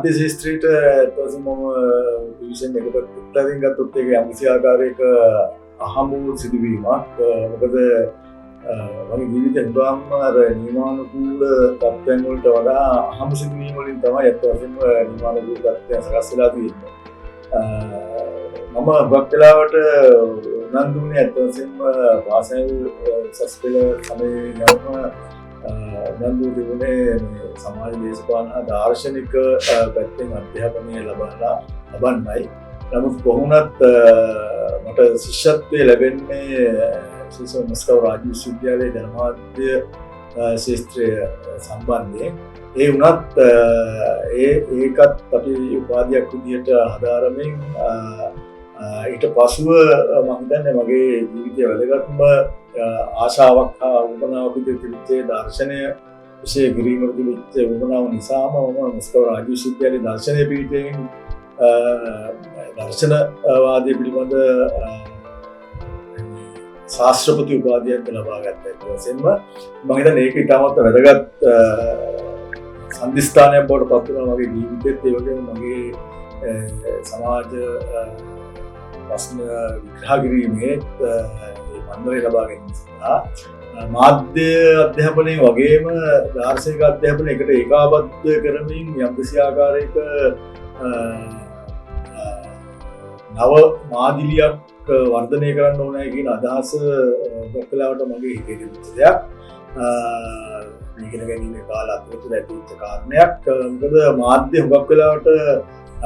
මාධ්‍ය ශාස්ත්‍රයට ඊටවසේ මම විශේෂයෙන් එකකට උත්තරින් ගත්තොත් ඒක යම්කිසි ආකාරයක අහඹු සිදුවීමක්. මොකද මගේ ජීවිතේ උදාහරණ අර නියමානුකූල තත්ත්වයන් වලට වඩා අහඹු සිදුවීම් වලින් තමයි ඊටවසේම නියමානුකූල තත්ත්වයන් සකස් වෙලා තියෙන්නේ. මම බක්කලාවට උනන්දුනේ ඊටවසේම පාසල් සස්පෙල සමයේ යම උනන්දු තිබුණේ සමාජ දේශපාලන දාර්ශනික පැත්තෙන් අධ්‍යාපනය ලබන්නයි. නමුත් කොහොමත් මට ශිෂ්‍යත්වය ලැබෙන්නේ මොස්කෝ රාජ්‍ය විශ්වවිද්‍යාලයේ ජනමාධ්‍ය ශාස්ත්‍රය සම්බන්ධයෙන්. ඒ වුණත් ඒකත් අපි උපාධියක් විදිහට හදාරමින් ඊට පසුව මම හිතන්නේ මගේ ජීවිතයේ වැදගත්ම ආශාවක් හා උවමනාවක් විදිහට තිබිච්ච දර්ශනය විෂය කිරීමට තිබිච්ච උවමනාව නිසාම මම මොස්කෝ රාජ්‍ය විශ්වවිද්‍යාලයේ දර්ශනය පීඨයෙන් දර්ශනවාදය පිළිබඳ ශාස්ත්‍රපති උපාධියක් ලබා ගත්තා. ඒ වගේම මම හිතන්නේ ඒක ඉතාමත් වැදගත් සම්දිස්ථානයක් බවට පත් වුණා මගේ ජීවිතේත්. ඒ වගේම මගේ සමාජ ප්‍රශ්න විග්‍රහ කිරීමේ මන්දරය ලබා ගැනීම සඳහා මාධ්‍ය අධ්‍යාපනය වගේම දාර්ශනික අධ්‍යාපනය එකට ඒකාබද්ධ කරමින් යම්කිසි ආකාරයක නව මාදිලියක් වර්ධනය කරන්න ඕනෑ කියන අදහස ගොක්කලාවට මගේ හිතේ තිබුණ දෙයක්. ඉගෙන ගැනීමේ කාල අතරතුර ඇතිවෙච්ච කාරණයක්. මොකද මාධ්‍ය හුඟක් වෙලාවට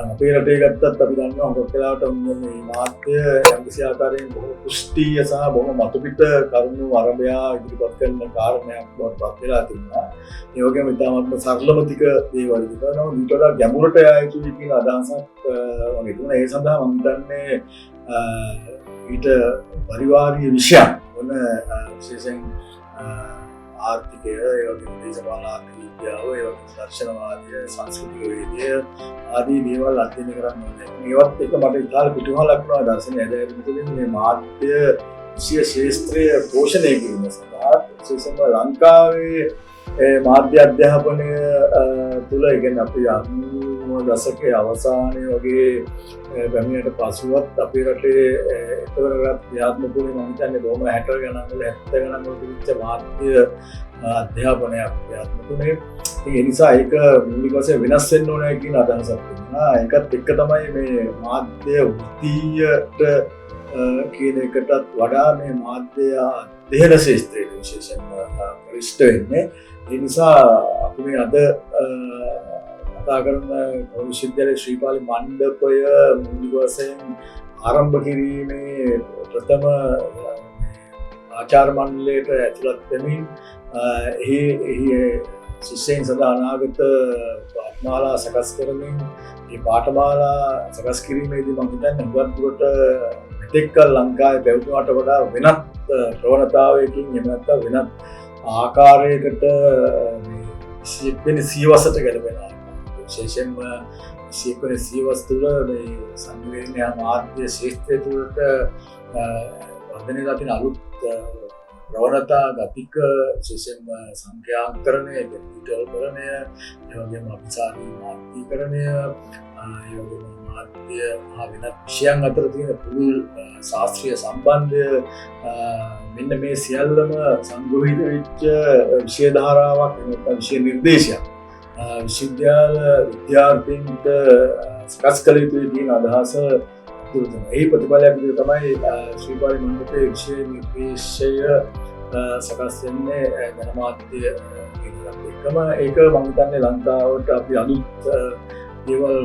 අපේ රටේ ගත්තත් අපි දන්නවා හුඟක් වෙලාවට මේ මාධ්‍ය යම්කිසි ආකාරයෙන් බොහෝ පුෂ්ටිය සහ බොහෝ මතුපිට කරුණු අරබයා ඉදිරිපත් කරන කාරණයක් බවට පත් වෙලා තිබුණා. ඒ වගේම ඉතාමත්ම සරලමතික දේවල් ඉදිරිපත් කරනවා. ඊට වඩා ගැඹුරට යා යුතුයි කියන අදහසක් වගේ තිබුණා. ඒ සඳහා මම හිතන්නේ ඊට පරිවාරීය විෂයන් වන විශේෂයෙන් ආර්ථිකය, ඒ වගේම දේශපාලන ආර්ථික විද්‍යාව, ඒ වගේම දර්ශනවාදය, සංස්කෘතික වේදය ආදී දේවල් අධ්‍යයනය කරන්න ඕනේ. මේවත් එක මට ඉතාල පිටුමහලක් වුණා දර්ශනය ඇදහිීමේදී මේ මාධ්‍ය විෂය ශාස්ත්‍රය පෝෂණය කිරීම සඳහා විශේෂයෙන්ම ලංකාවේ මාධ්‍ය අධ්‍යාපනය තුළ ඉගෙන අපි 90 දශකයේ අවසානයේ වගේ පැමිණට පසුවත් අපේ රටේ එතවරගත් ක්‍රියාත්මක වුණේ මම හිතන්නේ බොහොම 60 ගණන් වල 70 ගණන් වල තිබිච්ච මාධ්‍ය අධ්‍යාපනයක් ක්‍රියාත්මක වුණේ. ඒ නිසා ඒක මූලික වශයෙන් වෙනස් වෙන්න ඕනේ කියන අදහසක් තිබුණා. ඒකත් එක්ක තමයි මේ මාධ්‍ය වෘත්තීයට කියන එකටත් වඩා මේ මාධ්‍ය අධ්‍යයන ශාස්ත්‍රයේ විශේෂයෙන්ම පරිෂ්ඨ වෙන්නේ. ඒ නිසා අපි මේ අද කතා කරන විශ්වවිද්‍යාලයේ ශ්‍රීපාලි මණ්ඩපය මූලික වශයෙන් ආරම්භ කිරීමේ ප්‍රථම ආචාර්ය මණ්ඩලයට ඇතුළත් වෙමින් එහි ශිෂ්‍යයන් සඳහා අනාගත පාඨමාලා සකස් කරමින් මේ පාඨමාලා සකස් කිරීමේදී මම හිතන්නේ හුඟක් දුරට මෙතෙක් ලංකාවේ පැවතුනට වඩා වෙනත් ප්‍රවණතාවයකින් එහෙම නැත්නම් වෙනත් ආකාරයකට මේ සියවසට ගැලපෙන විශේෂයෙන්ම සියවස් තුළ මේ සංවේදනය මාධ්‍ය ශාස්ත්‍රය තුළට වර්ධනය වෙලා තියෙන අලුත් ප්‍රවණතා ගතික විශේෂයෙන්ම සංඛ්‍යාන්තරණය, ඩිජිටල්කරණය, ඒ වගේම අභිසාරී මාධ්‍යීකරණය, ඒ වගේම මාධ්‍ය හා වෙනත් විෂයන් අතර තියෙන පුළුල් ශාස්ත්‍රීය සම්බන්ධය මෙන්න මේ සියල්ලම සංග්‍රහිත වෙච්ච විෂය ධාරාවක් නැත්නම් විෂය නිර්දේශයක් විශ්වවිද්‍යාල විද්‍යාර්ථීන්ට සකස් කළ යුතුයි කියන අදහස ඒ ප්‍රතිඵලයක් විදිහට තමයි ශ්‍රීපාලි මණ්ඩපයේ විෂය නිර්දේශය සකස් වෙන්නේ ජනමාධ්‍ය එකම. ඒක මම හිතන්නේ ලංකාවට අපි අලුත් දේවල්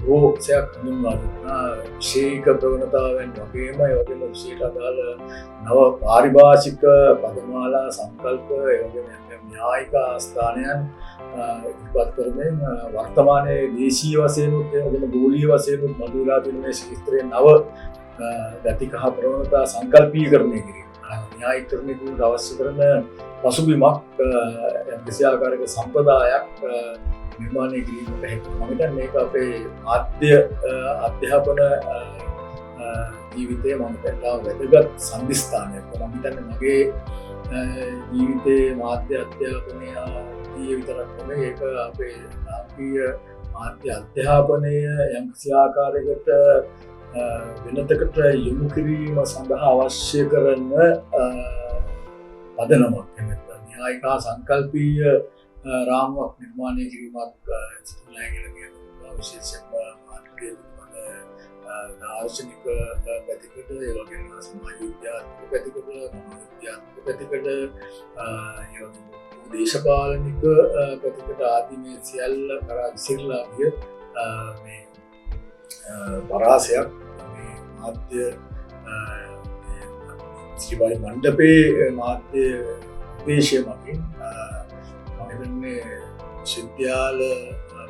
රෝක්ෂයක් හඳුන්වා දුන්නා. විශේෂ ප්‍රවණතාවෙන් වගේම ඒ වගේම විශේෂ අදාළ නව පාරිභාෂික පදමාලා සංකල්ප ඒ වගේම න්‍යායික ස්ථානයන් ඉදිරිපත් කරමින් වර්තමානයේ දේශීය වශයෙන් ඒ වගේම ගෝලීය වශයෙන් මතුවලා තියෙන මේ ශාස්ත්‍රයේ නව ගතික හා ප්‍රවණතා සංකල්පීකරණය කිරීම න්‍යායීකරණයට අවශ්‍ය කරන පසුබිමක් යම්කිසි ආකාරයක සම්ප්‍රදායක් නිර්මාණය කිරීමට හැකියි. මම හිතන්නේ මේක අපේ මාධ්‍ය අධ්‍යාපන ජීවිතයේ මම හිතනවා වැදගත් සම්දිස්ථානයක්. මම හිතන්නේ මගේ ජීවිතයේ මාධ්‍ය අධ්‍යාපනය විතරක් නෙවෙයි ඒක අපේ නාට්‍ය මාධ්‍ය අධ්‍යාපනය යම්කිසි ආකාරයකට වෙනතකට යොමු කිරීම සඳහා අවශ්‍ය කරන පදනමක් න්‍යායික හා සංකල්පීය රාමුවක් නිර්මාණය කිරීමක් සිදුවලාගෙන විශේෂයෙන්ම මාධ්‍ය දාර්ශනික පැතිකට ඒ වගේම සමාජ විද්‍යාත්මක පැතිකට මනෝවිද්‍යාත්මක පැතිකට දේශපාලනික පැතිකට ආදී මේ සියල්ල කරා විසිරලා ගිය මේ පරාසයක් මේ මාධ්‍ය ශ්‍රීබාලි මණ්ඩපේ මාධ්‍ය දේශය මගින් මම හිතන්නේ විශ්වවිද්‍යාල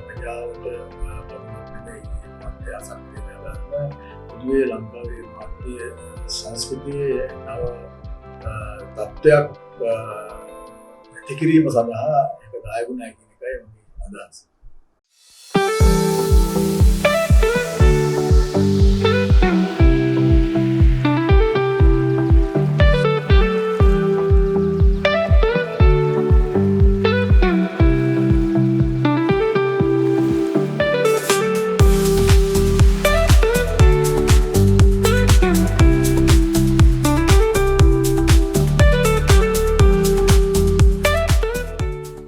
ප්‍රජාවට මාධ්‍ය ආසක්තිය ගන්න පොදුවේ ලංකාවේ මාධ්‍ය සංස්කෘතියේ නව තත්ත්වයක් ඇති කිරීම සඳහා එක දායක වුණා කියන එකයි මගේ අදහස.